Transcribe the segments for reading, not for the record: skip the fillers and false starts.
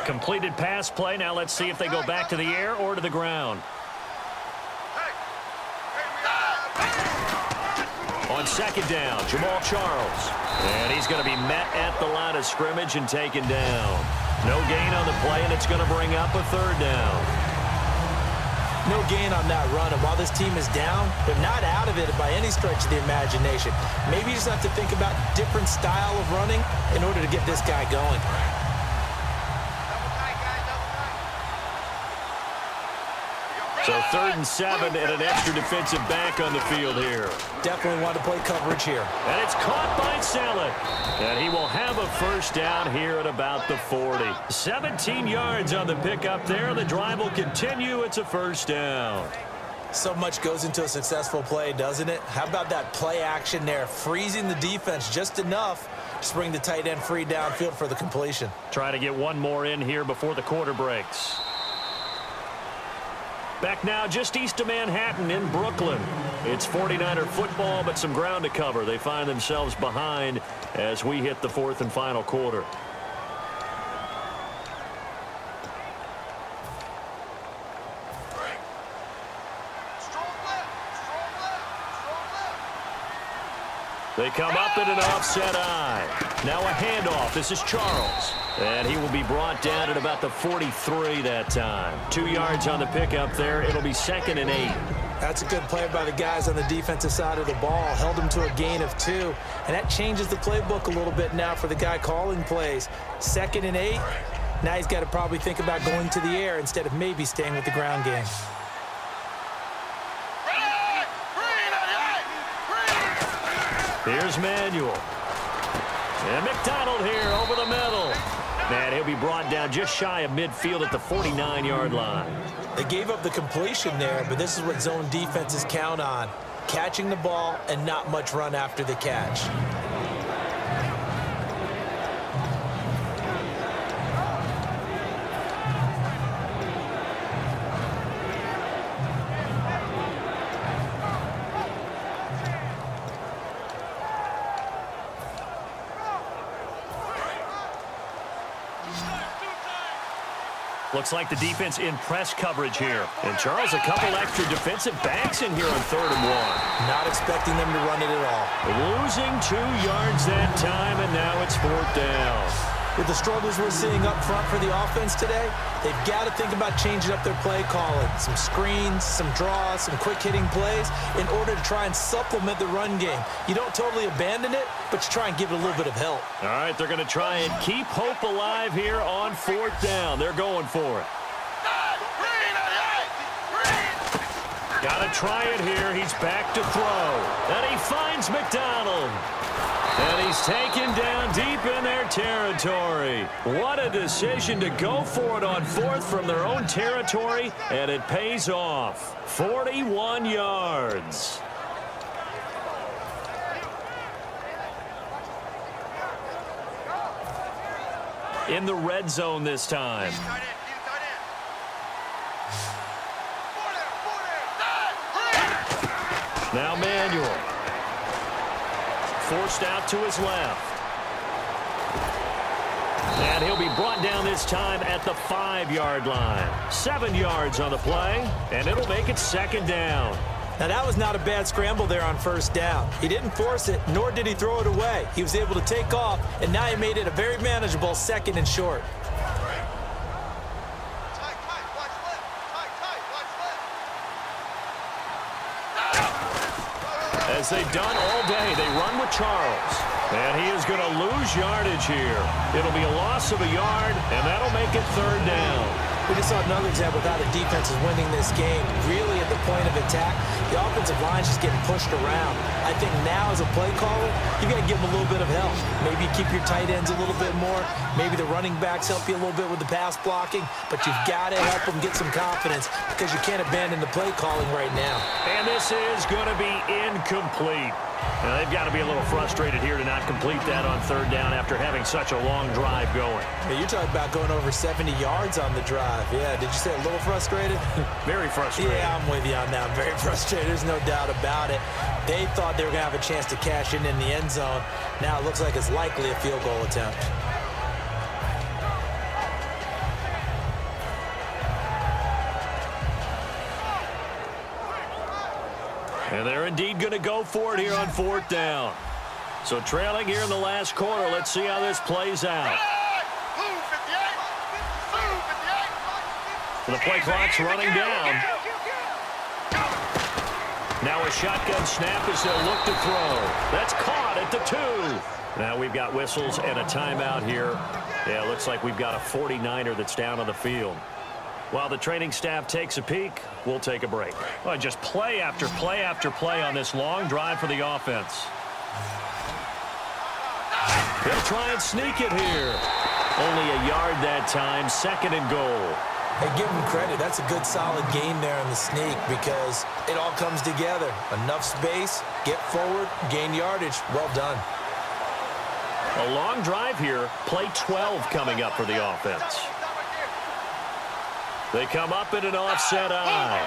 Completed pass play. Now let's see if they go back to the air or to the ground. On second down, Jamal Charles. And he's going to be met at the line of scrimmage and taken down. No gain on the play, and it's going to bring up a third down. No gain on that run, and while this team is down, they're not out of it by any stretch of the imagination. Maybe you just have to think about different style of running in order to get this guy going. So 3rd and 7 and an extra defensive back on the field here. Definitely want to play coverage here. And it's caught by Saleh. And he will have a first down here at about the 40. 17 yards on the pickup there. The drive will continue. It's a first down. So much goes into a successful play, doesn't it? How about that play action there? Freezing the defense just enough to bring the tight end free downfield for the completion. Try to get one more in here before the quarter breaks. Back now just east of Manhattan in Brooklyn. It's 49er football, but some ground to cover. They find themselves behind as we hit the 4th and final quarter. They come up in an offset eye. Now a handoff. This is Charles. And he will be brought down at about the 43 that time. 2 yards on the pickup there. It'll be 2nd and 8. That's a good play by the guys on the defensive side of the ball. Held him to a gain of 2. And that changes the playbook a little bit now for the guy calling plays. 2nd and 8. Now he's got to probably think about going to the air instead of maybe staying with the ground game. Here's Manuel. And McDonald here over the middle. And he'll be brought down just shy of midfield at the 49-yard line. They gave up the completion there, but this is what zone defenses count on. Catching the ball and not much run after the catch. Looks like the defense in press coverage here. And Charles, a couple extra defensive backs in here on 3rd and 1. Not expecting them to run it at all. Losing 2 yards that time, and now it's 4th down. With the struggles we're seeing up front for the offense today, they've got to think about changing up their play calling. Some screens, some draws, some quick-hitting plays in order to try and supplement the run game. You don't totally abandon it, but you try and give it a little bit of help. All right, they're going to try and keep hope alive here on 4th down. They're going for it. Got to try it here. He's back to throw. And he finds McDonald. And he's taken down deep in their territory. What a decision to go for it on 4th from their own territory, and it pays off. 41 yards. In the red zone this time. Now Manuel. Forced out to his left. And he'll be brought down this time at the 5-yard line. 7 yards on the play, and it'll make it 2nd down. Now, that was not a bad scramble there on 1st down. He didn't force it, nor did he throw it away. He was able to take off, and now he made it a very manageable 2nd and short. As they've done all day, they run with Charles. And he is going to lose yardage here. It'll be a loss of a yard, and that'll make it 3rd down. We just saw another example of how the defense is winning this game. Really at the point of attack, the offensive line's just getting pushed around. I think now as a play caller, you got to give them a little bit of help. Maybe keep your tight ends a little bit more. Maybe the running backs help you a little bit with the pass blocking. But you've got to help them get some confidence because you can't abandon the play calling right now. And this is going to be incomplete. Now, they've got to be a little frustrated here to not complete that on 3rd down after having such a long drive going. Hey, you're talking about going over 70 yards on the drive. Yeah, did you say a little frustrated? Very frustrated. Yeah, I'm with you on that. I'm very frustrated. There's no doubt about it. They thought they were going to have a chance to cash in the end zone. Now it looks like it's likely a field goal attempt. And they're indeed going to go for it here on 4th down. So trailing here in the last quarter. Let's see how this plays out. The play clock's running down. Now a shotgun snap as they'll look to throw. That's caught at the 2. Now we've got whistles and a timeout here. Yeah, it looks like we've got a 49er that's down on the field. While the training staff takes a peek, we'll take a break. Well, just play after play after play on this long drive for the offense. He'll try and sneak it here. Only a yard that time, 2nd and goal. Hey, give him credit. That's a good, solid game there in the sneak because it all comes together. Enough space, get forward, gain yardage. Well done. A long drive here. Play 12 coming up for the offense. They come up in an offset eye.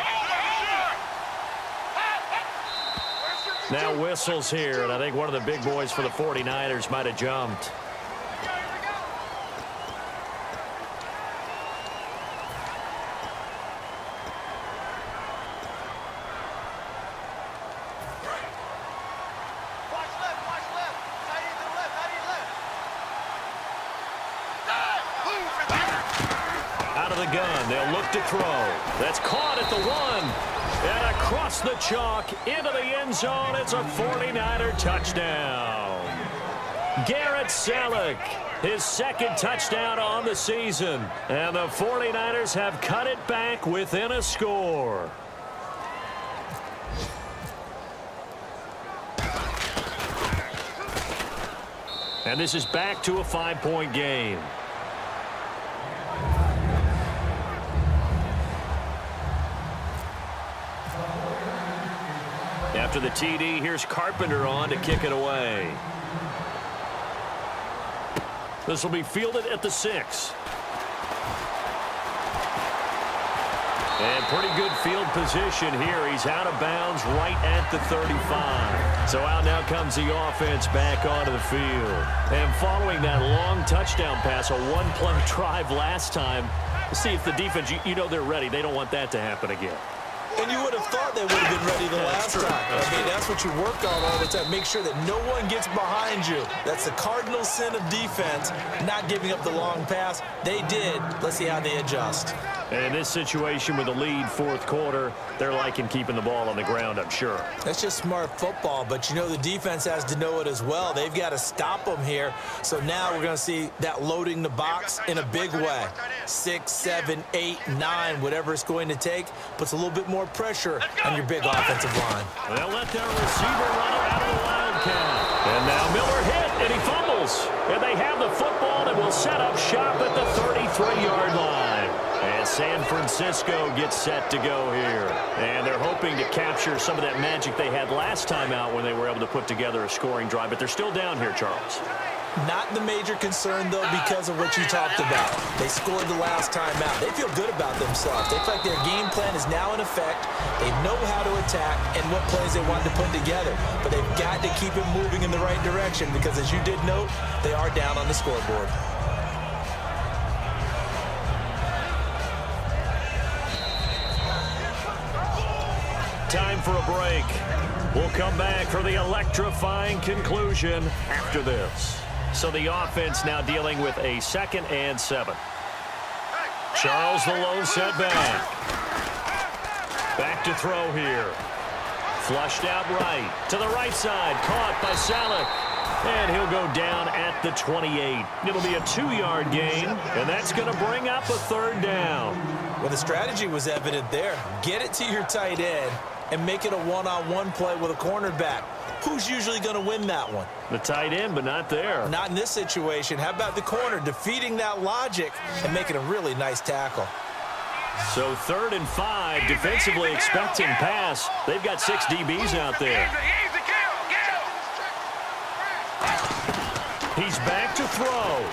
Now whistles here, and I think one of the big boys for the 49ers might have jumped. Out of the gun, they'll look to throw. That's caught at the 1. And across the chalk into the end zone. It's a 49er touchdown. Garrett Selleck, his 2nd touchdown on the season. And the 49ers have cut it back within a score. And this is back to a 5-point game. After the TD, here's Carpenter on to kick it away. This will be fielded at the 6. And pretty good field position here. He's out of bounds right at the 35. So out now comes the offense back onto the field. And following that long touchdown pass, a 1-play drive last time, see if the defense, you know they're ready. They don't want that to happen again. And you would have thought they would have been ready the last time. I mean, that's what you work on all the time. Make sure that no one gets behind you. That's the cardinal sin of defense, not giving up the long pass. They did. Let's see how they adjust. And in this situation with a lead 4th quarter, they're liking keeping the ball on the ground, I'm sure. That's just smart football, but you know the defense has to know it as well. They've got to stop them here. So now we're going to see that loading the box in a big way. 6, 7, 8, 9, whatever it's going to take, puts a little bit more pressure on your big offensive line. They'll let their receiver run it out of the wildcat. And now Miller hit, and he fumbles. And they have the football and will set up shop at the 33-yard line. And San Francisco gets set to go here. And they're hoping to capture some of that magic they had last time out when they were able to put together a scoring drive. But they're still down here, Charles. Not the major concern, though, because of what you talked about. They scored the last time out. They feel good about themselves. They feel like their game plan is now in effect. They know how to attack and what plays they want to put together. But they've got to keep it moving in the right direction because, as you did note, they are down on the scoreboard. Time for a break. We'll come back for the electrifying conclusion after this. So the offense now dealing with a 2nd and 7. Charles the low setback. Back to throw here. Flushed out right. To the right side. Caught by Selleck. And he'll go down at the 28. It'll be a 2-yard gain, and that's going to bring up a 3rd down. Well, the strategy was evident there. Get it to your tight end and make it a one-on-one play with a cornerback. Who's usually going to win that one? The tight end, but not there. Not in this situation. How about the corner defeating that logic and making a really nice tackle? So 3rd and 5, defensively expecting pass. They've got 6 DBs out there. He's back to throw.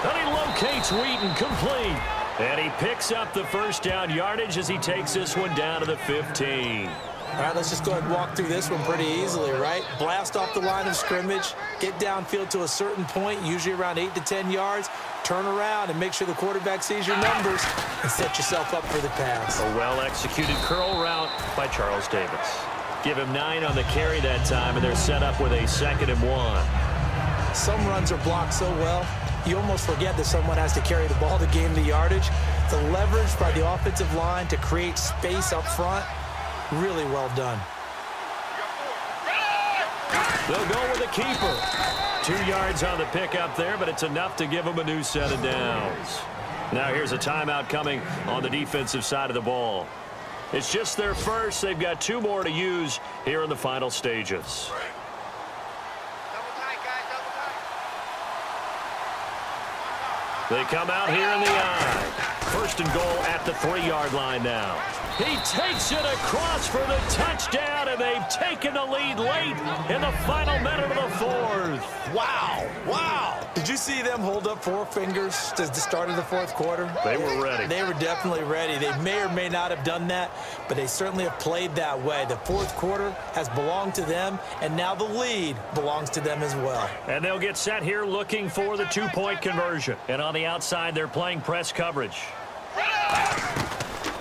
And he locates Wheaton complete. And he picks up the 1st down yardage as he takes this one down to the 15. All right, let's just go ahead and walk through this one pretty easily, right? Blast off the line of scrimmage, get downfield to a certain point, usually around 8 to 10 yards, turn around and make sure the quarterback sees your numbers and set yourself up for the pass. A well-executed curl route by Charles Davis. Give him 9 on the carry that time, and they're set up with a 2nd and 1. Some runs are blocked so well, you almost forget that someone has to carry the ball to gain the yardage. The leverage by the offensive line to create space up front, really well done. They'll go with a keeper. 2 yards on the pickup there, but it's enough to give them a new set of downs. Now here's a timeout coming on the defensive side of the ball. It's just their first. They've got 2 more to use here in the final stages. They come out here in the I. 1st and goal at the 3-yard line now. He takes it across for the touchdown, and they've taken the lead late in the final minute of the 4th. Wow. Did you see them hold up 4 fingers to the start of the 4th quarter? They were ready. They were definitely ready. They may or may not have done that, but they certainly have played that way. The 4th quarter has belonged to them, and now the lead belongs to them as well. And they'll get set here looking for the 2-point conversion. And on the outside, they're playing press coverage.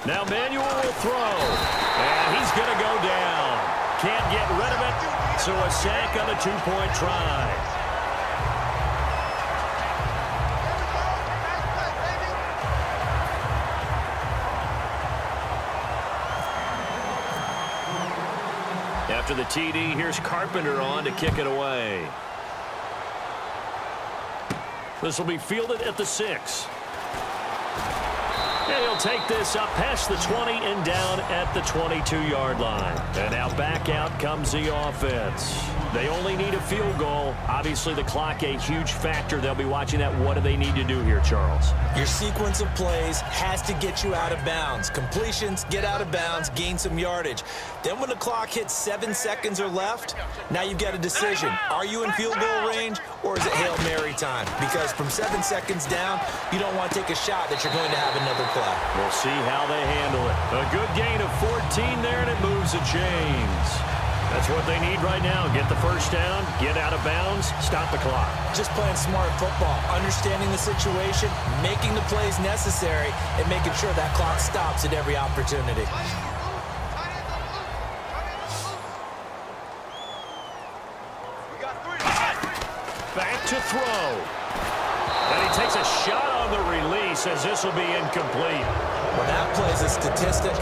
Now Manuel will throw, and he's going to go down. Can't get rid of it, so a sack on the 2-point try. After the TD, here's Carpenter on to kick it away. This will be fielded at the 6. And he'll take this up past the 20 and down at the 22-yard line. And now back out comes the offense. They only need a field goal. Obviously, the clock a huge factor. They'll be watching that. What do they need to do here, Charles? Your sequence of plays has to get you out of bounds. Completions, get out of bounds, gain some yardage. Then when the clock hits 7 seconds or left, now you've got a decision. Are you in field goal range, or is it Hail Mary time? Because from 7 seconds down, you don't want to take a shot that you're going to have another play. We'll see how they handle it. A good gain of 14 there, and it moves the chains. That's what they need right now. Get the first down, get out of bounds, stop the clock. Just playing smart football, understanding the situation, making the plays necessary, and making sure that clock stops at every opportunity. Back to throw. And he takes a shot on the release as this will be incomplete. When that plays a statistic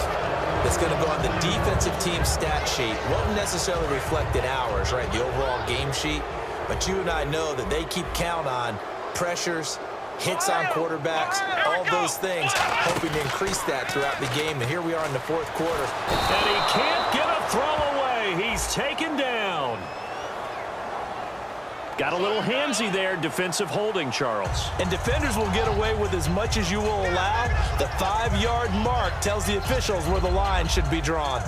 that's going to go on the defensive team stat sheet, won't necessarily reflect in ours, right, the overall game sheet, but you and I know that they keep count on pressures, hits on quarterbacks, all those things, hoping to increase that throughout the game. And here we are in the 4th quarter. And he can't get a throw away. He's taken down. Got a little handsy there, defensive holding, Charles. And defenders will get away with as much as you will allow. The 5-yard mark tells the officials where the line should be drawn.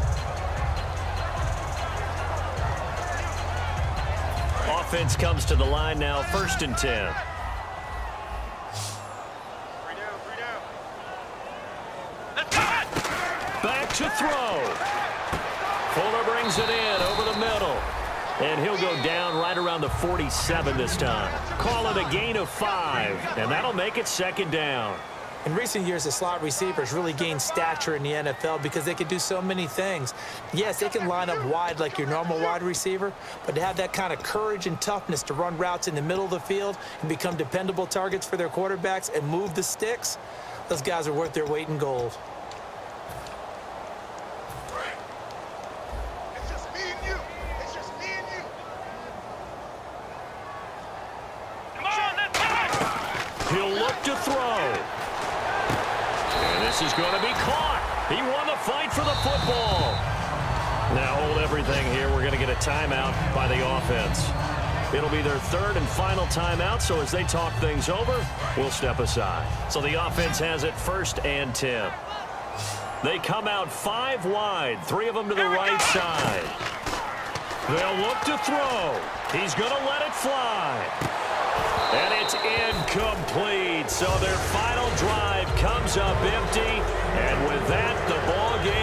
Offense comes to the line now, 1st and 10. Back to throw. Fuller brings it in over the middle. And he'll go down right around the 47 this time. Call it a gain of 5, and that'll make it 2nd down. In recent years, the slot receivers really gained stature in the NFL because they can do so many things. Yes, they can line up wide like your normal wide receiver, but to have that kind of courage and toughness to run routes in the middle of the field and become dependable targets for their quarterbacks and move the sticks, those guys are worth their weight in gold. He'll look to throw. And this is going to be caught. He won the fight for the football. Now hold everything here. We're going to get a timeout by the offense. It'll be their 3rd and final timeout, so as they talk things over, we'll step aside. So the offense has it 1st and 10. They come out 5 wide, 3 of them to the right side. They'll look to throw. He's going to let it fly. And it's incomplete. So their final drive comes up empty. And with that, the ball game